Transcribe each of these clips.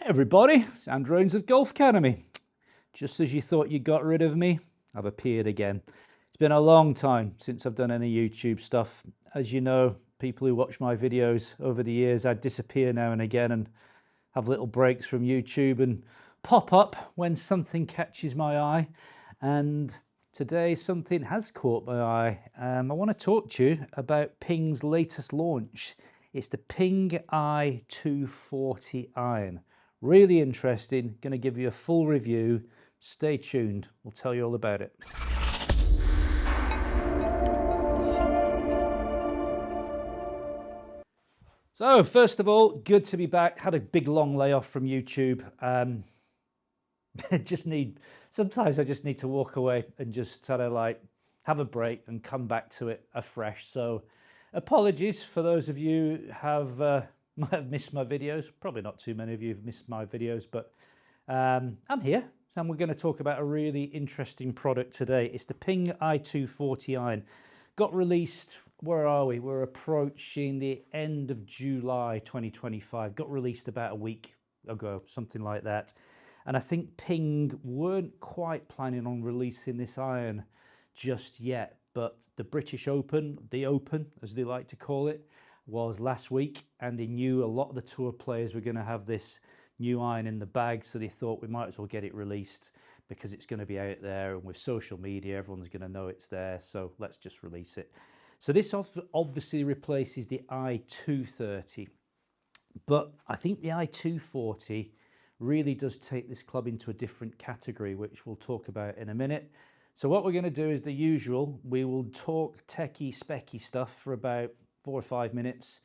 Everybody, it's Andrew Ainsworth Golf Academy. Just as you thought you got rid of me, I've appeared again. It's been a long time since I've done any YouTube stuff. As you know, people who watch my videos over the years, I disappear now and again and have little breaks from YouTube and pop up when something catches my eye. And today something has caught my eye. I want to talk to you about Ping's latest launch. It's the Ping i240 iron. Really interesting, going to give you a full review. Stay tuned, we'll tell you all about it. So first of all, good to be back. Had a big long layoff from YouTube. Sometimes I just need to walk away and just sort of like have a break and come back to it afresh. So apologies for those of you who might have missed my videos. Probably not too many of you have missed my videos, but I'm here and we're going to talk about a really interesting product today. It's the Ping i240 iron. Got released, where are we? We're approaching the end of July 2025. Got released about a week ago, something like that. And I think Ping weren't quite planning on releasing this iron just yet, but the British Open, the Open as they like to call it, was last week, and they knew a lot of the tour players were going to have this new iron in the bag, so they thought we might as well get it released because it's going to be out there, and with social media everyone's going to know it's there, so let's just release it. So this obviously replaces the i230, but I think the i240 really does take this club into a different category, which we'll talk about in a minute. So what we're going to do is the usual. We will talk techie specky stuff for about 4 or 5 minutes,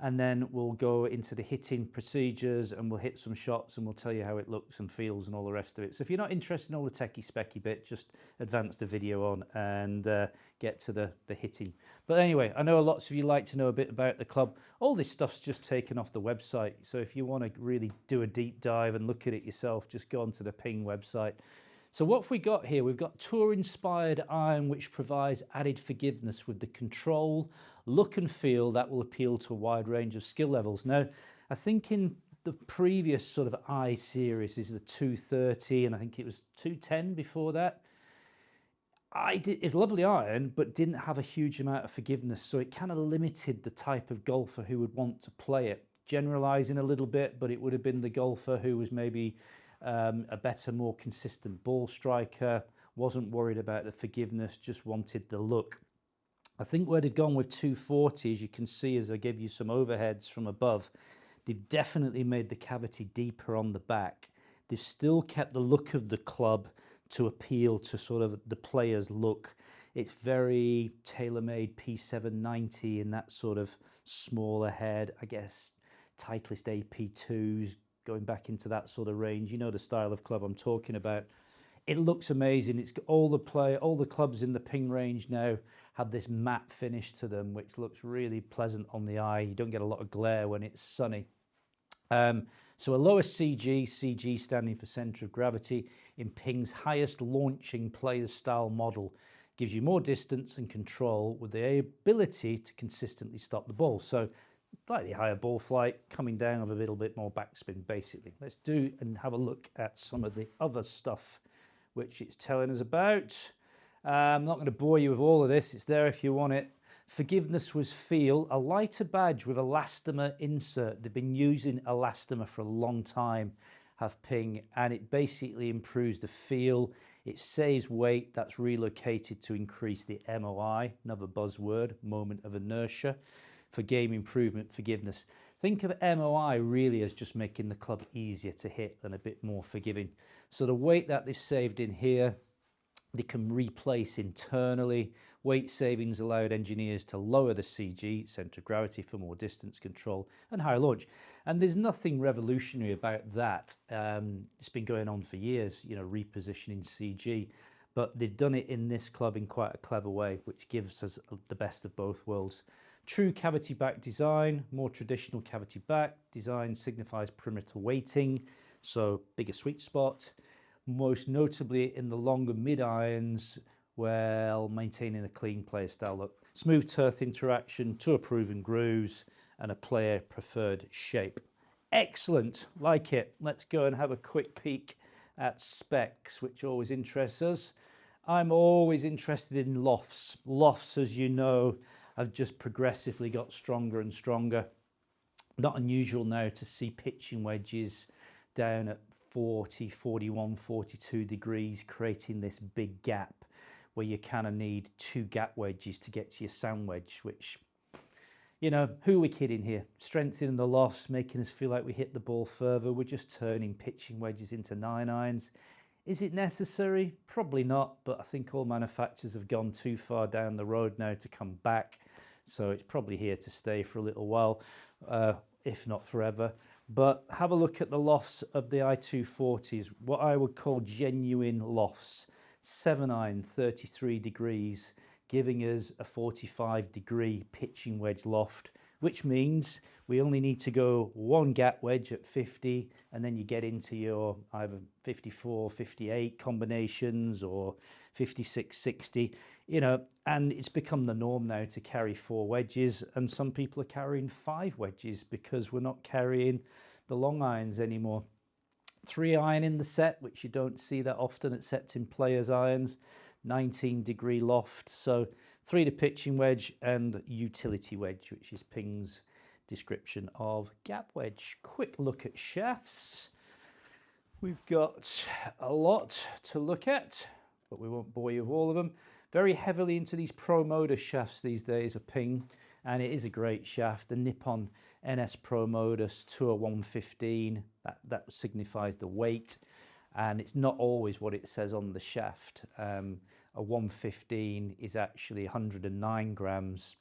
and then we'll go into the hitting procedures and we'll hit some shots and we'll tell you how it looks and feels and all the rest of it. So if you're not interested in all the techie specky bit, just advance the video on and get to the hitting. But anyway, I know lots of you like to know a bit about the club. All this stuff's just taken off the website, so if you want to really do a deep dive and look at it yourself, just go onto the Ping website. So what have we got here? We've got tour-inspired iron, which provides added forgiveness with the control, look and feel that will appeal to a wide range of skill levels. Now, I think in the previous sort of I series is the 230, and I think it was 210 before that. It's lovely iron, but didn't have a huge amount of forgiveness, so it kind of limited the type of golfer who would want to play it. Generalizing a little bit, but it would have been the golfer who was maybe a better, more consistent ball striker, wasn't worried about the forgiveness, just wanted the look. I think where they've gone with 240, as you can see as I give you some overheads from above, they've definitely made the cavity deeper on the back. They've still kept the look of the club to appeal to sort of the player's look. It's very tailor-made P790 in that sort of smaller head, I guess Titleist AP2s, going back into that sort of range. You know the style of club I'm talking about. It looks amazing. It's got all the clubs in the Ping range now have this matte finish to them, which looks really pleasant on the eye. You don't get a lot of glare when it's sunny. So a lower CG standing for center of gravity, in Ping's highest launching player's style model, gives you more distance and control with the ability to consistently stop the ball. So slightly higher ball flight, coming down with a little bit more backspin, basically. Let's do and have a look at some of the other stuff which it's telling us about. I'm not going to bore you with all of this. It's there if you want it. Forgiveness with feel, a lighter badge with elastomer insert. They've been using elastomer for a long time, have Ping, and it basically improves the feel. It saves weight. That's relocated to increase the MOI, another buzzword, moment of inertia, for game improvement, forgiveness. Think of MOI really as just making the club easier to hit and a bit more forgiving. So the weight that they've saved in here, they can replace internally. Weight savings allowed engineers to lower the CG, center of gravity, for more distance control and higher launch. And there's nothing revolutionary about that. It's been going on for years, you know, repositioning CG. But they've done it in this club in quite a clever way, which gives us the best of both worlds. True cavity back design, more traditional cavity back design signifies perimeter weighting, so bigger sweet spot, most notably in the longer mid irons, while maintaining a clean player style look. Smooth turf interaction, tour proven grooves, and a player preferred shape. Excellent, like it. Let's go and have a quick peek at specs, which always interests us. I'm always interested in lofts. Lofts, as you know, have just progressively got stronger and stronger. Not unusual now to see pitching wedges down at 40, 41, 42 degrees, creating this big gap where you kind of need 2 gap wedges to get to your sand wedge, which, you know, who are we kidding here? Strengthening the lofts, making us feel like we hit the ball further. We're just turning pitching wedges into 9-irons. Is it necessary? Probably not, but I think all manufacturers have gone too far down the road now to come back. So it's probably here to stay for a little while, if not forever. But have a look at the lofts of the i240s, what I would call genuine lofts. 7-iron, 33 degrees, giving us a 45-degree pitching wedge loft, which means we only need to go 1 gap wedge at 50, and then you get into your either 54, 58 combinations or 56, 60, you know, and it's become the norm now to carry 4 wedges, and some people are carrying 5 wedges because we're not carrying the long irons anymore. 3-iron in the set, which you don't see that often except in players' irons. 19-degree loft, so 3 to pitching wedge and utility wedge, which is Ping's description of gap wedge. Quick look at shafts. We've got a lot to look at, but we won't bore you with all of them. Very heavily into these Pro Motor shafts these days of Ping, and it is a great shaft. The Nippon NS Pro Modus Tour 115, that signifies the weight, and it's not always what it says on the shaft. A 115 is actually 109 grams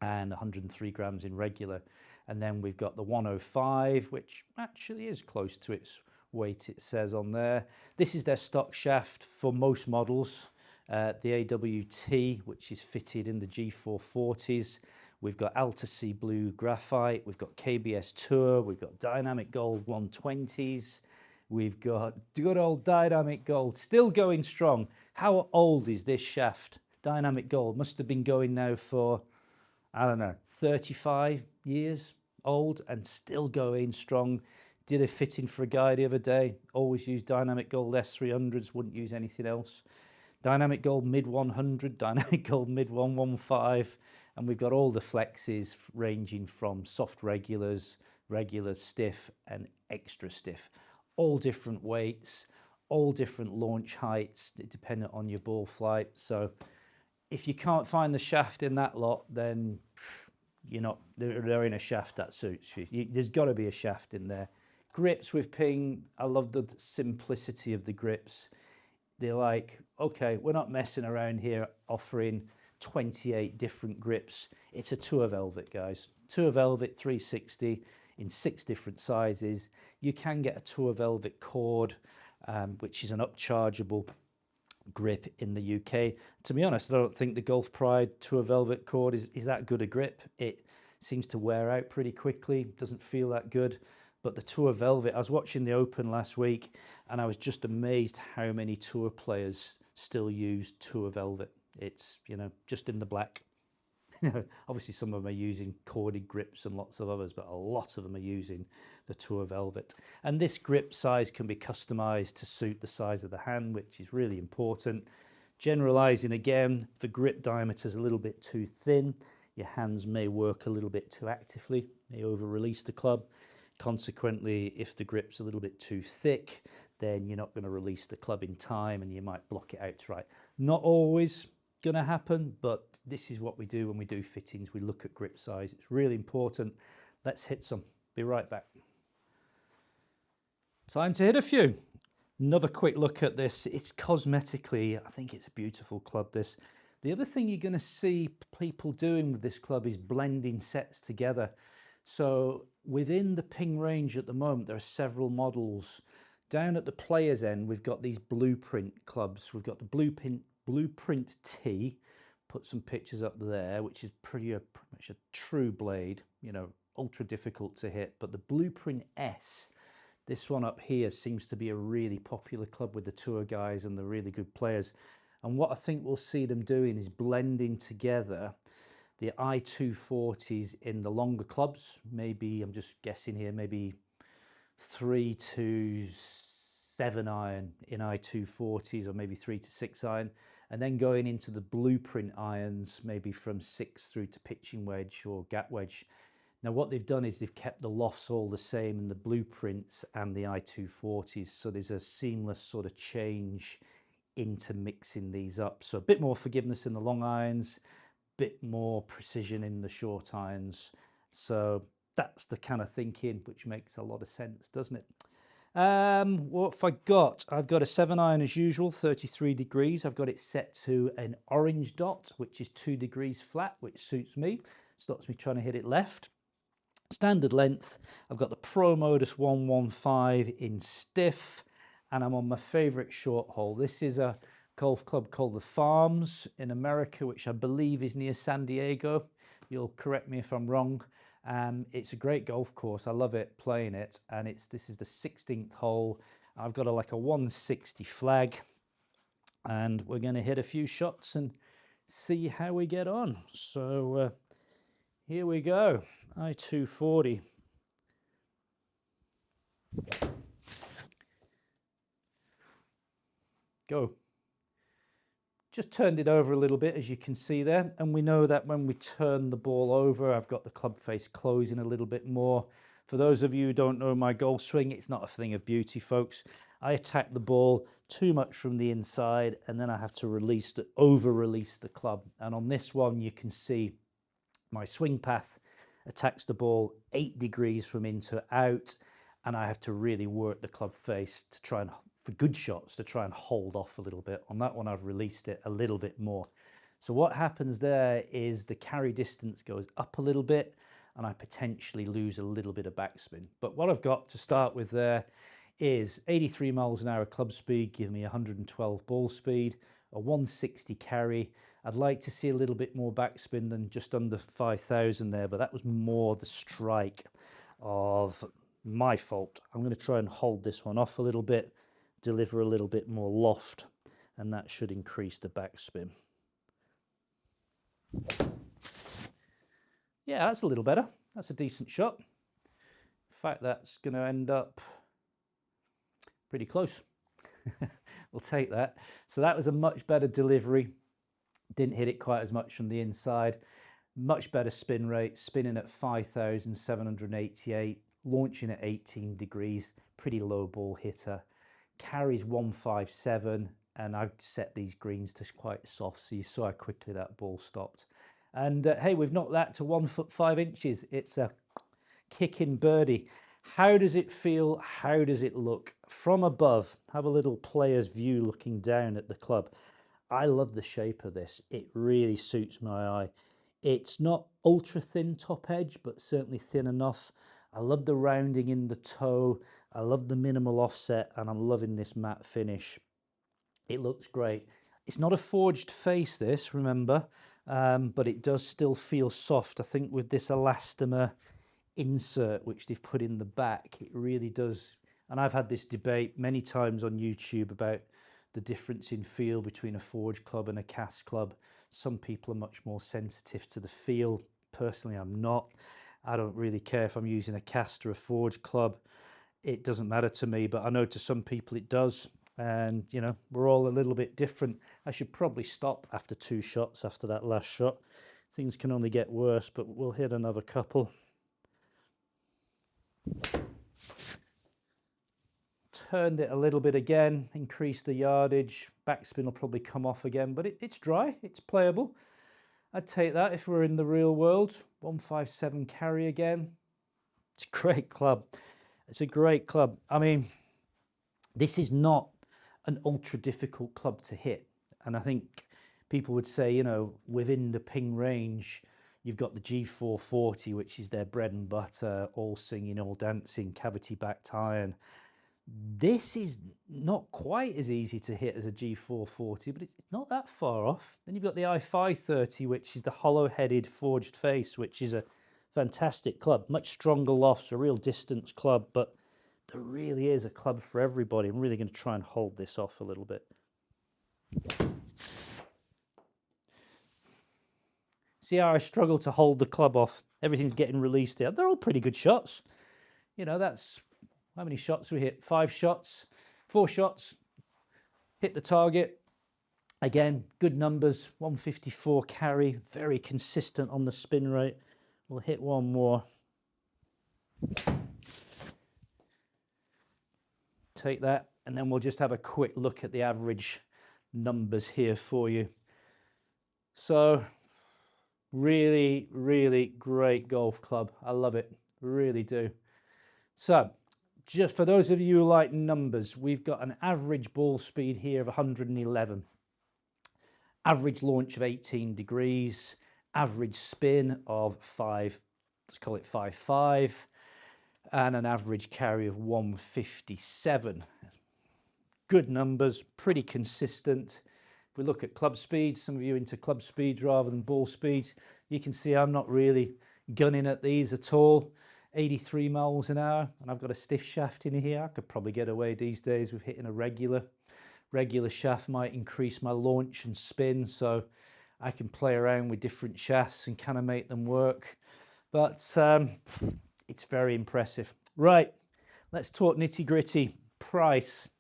and 103 grams in regular. And then we've got the 105, which actually is close to its weight, it says on there. This is their stock shaft for most models. The AWT, which is fitted in the G440s. We've got Alta Sea Blue Graphite. We've got KBS Tour. We've got Dynamic Gold 120s. We've got good old Dynamic Gold, still going strong. How old is this shaft? Dynamic Gold must have been going now for, I don't know, 35 years old and still going strong. Did a fitting for a guy the other day. Always use Dynamic Gold S300s, wouldn't use anything else. Dynamic Gold Mid 100, Dynamic Gold Mid 115, and we've got all the flexes ranging from soft regulars, regular stiff and extra stiff. All different weights, all different launch heights, dependent on your ball flight. So if you can't find the shaft in that lot, then you're not, they're in a shaft that suits you. There's got to be a shaft in there. Grips with Ping, I love the simplicity of the grips. They're like, okay, we're not messing around here offering 28 different grips. It's a Tour Velvet, guys. Tour Velvet 360 in 6 different sizes. You can get a Tour Velvet cord, which is an upchargeable grip in the UK. To be honest, I don't think the Golf Pride Tour Velvet cord is that good a grip. It seems to wear out pretty quickly, doesn't feel that good. But the Tour Velvet, I was watching the Open last week and I was just amazed how many Tour players still use Tour Velvet. It's, you know, just in the black. Obviously some of them are using corded grips and lots of others, but a lot of them are using the Tour Velvet. And this grip size can be customized to suit the size of the hand, which is really important. Generalizing again, if the grip diameter is a little bit too thin, your hands may work a little bit too actively, may over-release the club. Consequently, if the grip's a little bit too thick, then you're not going to release the club in time and you might block it outright. Not always going to happen, but this is what we do when we do fittings. We look at grip size. It's really important. Let's hit some. Be right back. Time to hit a few. Another quick look at this. It's cosmetically, I think it's a beautiful club, this. The other thing you're going to see people doing with this club is blending sets together. So within the Ping range at the moment, there are several models. Down at the player's end, we've got these blueprint clubs. We've got the Blueprint T, put some pictures up there, which is pretty much a true blade, you know, ultra difficult to hit. But the Blueprint S, this one up here, seems to be a really popular club with the tour guys and the really good players. And what I think we'll see them doing is blending together the i240s in the longer clubs, maybe, I'm just guessing here, maybe 3 to 7 iron in i240s, or maybe 3 to 6 iron, and then going into the blueprint irons, maybe from 6 through to pitching wedge or gap wedge. Now what they've done is they've kept the lofts all the same in the blueprints and the i240s, so there's a seamless sort of change into mixing these up. So a bit more forgiveness in the long irons, bit more precision in the short irons. So that's the kind of thinking, which makes a lot of sense, doesn't it? What have I got? I've got a 7 iron as usual, 33 degrees. I've got it set to an orange dot, which is 2 degrees flat, which suits me. Stops me trying to hit it left. Standard length, I've got the Pro Modus 115 in stiff, and I'm on my favorite short hole. This is a golf club called the Farms in America, which I believe is near San Diego. You'll correct me if I'm wrong. It's a great golf course. I love it, playing it, and this is the 16th hole. I've got like a 160 flag, and we're going to hit a few shots and see how we get on. So here we go. i240. Go. Just turned it over a little bit, as you can see there, and we know that when we turn the ball over, I've got the club face closing a little bit more. For those of you who don't know my golf swing, it's not a thing of beauty, folks. I attack the ball too much from the inside, and then I have to over-release the club. And on this one, you can see my swing path attacks the ball 8 degrees from in to out, and I have to really work the club face to try and, for good shots, to try and hold off a little bit. On that one, I've released it a little bit more. So what happens there is the carry distance goes up a little bit, and I potentially lose a little bit of backspin. But what I've got to start with there is 83 miles an hour club speed, giving me 112 ball speed, a 160 carry. I'd like to see a little bit more backspin than just under 5,000 there, but that was more the strike of my fault. I'm going to try and hold this one off a little bit, deliver a little bit more loft, and that should increase the backspin. Yeah, that's a little better. That's a decent shot. In fact, that's going to end up pretty close. We'll take that. So that was a much better delivery. Didn't hit it quite as much from the inside. Much better spin rate, spinning at 5,788, launching at 18 degrees, pretty low ball hitter. Carries 157, and I've set these greens to quite soft, so you saw how quickly that ball stopped. And hey, we've knocked that to 1 foot 5 inches. It's a kicking birdie. How does it feel? How does it look? From above, have a little player's view looking down at the club. I love the shape of this. It really suits my eye. It's not ultra thin top edge, but certainly thin enough. I love the rounding in the toe. I love the minimal offset, and I'm loving this matte finish. It looks great. It's not a forged face, this, remember, but it does still feel soft. I think with this elastomer insert which they've put in the back, it really does. And I've had this debate many times on YouTube about the difference in feel between a forged club and a cast club. Some people are much more sensitive to the feel. Personally, I'm not. I don't really care if I'm using a cast or a forged club. It doesn't matter to me, but I know to some people it does. And, you know, we're all a little bit different. I should probably stop after 2 shots after that last shot. Things can only get worse, but we'll hit another couple. Turned it a little bit again, increased the yardage. Backspin will probably come off again, but it's dry, it's playable. I'd take that if we're in the real world. 157 carry again. It's a great club. It's a great club. I mean, this is not an ultra difficult club to hit. And I think people would say, you know, within the ping range, you've got the G440, which is their bread and butter, all singing, all dancing, cavity backed iron. This is not quite as easy to hit as a G440, but it's not that far off. Then you've got the i530, which is the hollow-headed forged face, which is a fantastic club. Much stronger lofts, a real distance club, but there really is a club for everybody. I'm really going to try and hold this off a little bit. See how I struggle to hold the club off? Everything's getting released here. They're all pretty good shots. You know, that's how many shots we hit? 5 shots, 4 shots. Hit the target. Again, good numbers. 154 carry, very consistent on the spin rate. We'll hit one more. Take that, and then we'll just have a quick look at the average numbers here for you. So really, really great golf club. I love it, really do. So just for those of you who like numbers, we've got an average ball speed here of 111, average launch of 18 degrees, average spin of 5, let's call it 5.5, and an average carry of 157. Good numbers, pretty consistent. If we look at club speeds, some of you into club speeds rather than ball speeds, you can see I'm not really gunning at these at all. 83 miles an hour, and I've got a stiff shaft in here. I could probably get away these days with hitting a regular shaft. Might increase my launch and spin, so I can play around with different shafts and kind of make them work. But it's very impressive. Right, let's talk nitty gritty. Price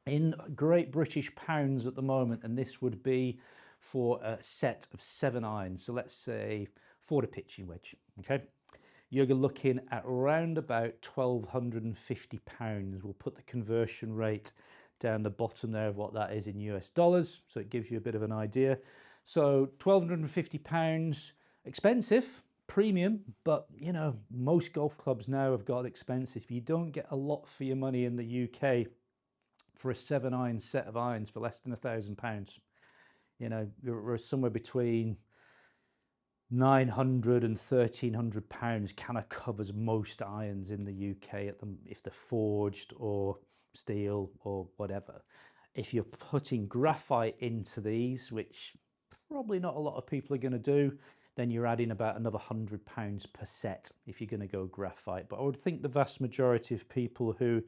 in Great British pounds at the moment, and this would be for a set of 7 irons. So let's say for the pitching wedge, okay? You're looking at around about £1,250. We'll put the conversion rate down the bottom there of what that is in US dollars, so it gives you a bit of an idea. So £1,250, expensive, premium, but you know, most golf clubs now have got expensive. You don't get a lot for your money in the UK for a 7 iron set of irons for less than £1,000. You know, we're somewhere between £900 and £1,300 kind of covers most irons in the UK at them, if they're forged or steel or whatever. If you're putting graphite into these, which probably not a lot of people are going to do, then you're adding about another £100 per set if you're going to go graphite. But I would think the vast majority of people who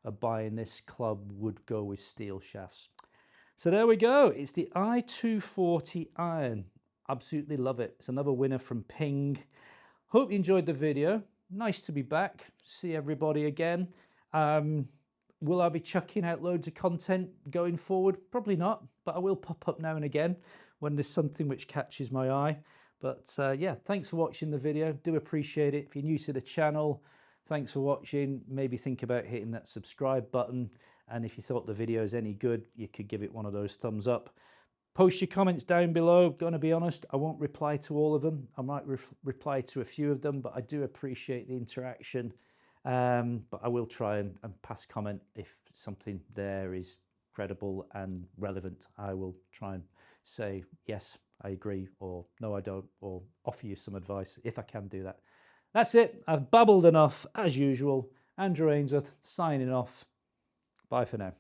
are buying this club would go with steel shafts. So there we go. It's the i240 iron. Absolutely love it. It's another winner from Ping. Hope you enjoyed the video. Nice to be back. See everybody again. Will I be chucking out loads of content going forward? Probably not, but I will pop up now and again when there's something which catches my eye. But yeah, thanks for watching the video. Do appreciate it. If you're new to the channel, thanks for watching. Maybe think about hitting that subscribe button. And if you thought the video is any good, you could give it one of those thumbs up. Post your comments down below. Gonna be honest, I won't reply to all of them. I might reply to a few of them, but I do appreciate the interaction. But I will try and pass comment if something there is credible and relevant. I will try and say, yes, I agree, or no, I don't, or offer you some advice if I can do that. That's it. I've babbled enough as usual. Andrew Ainsworth signing off. Bye for now.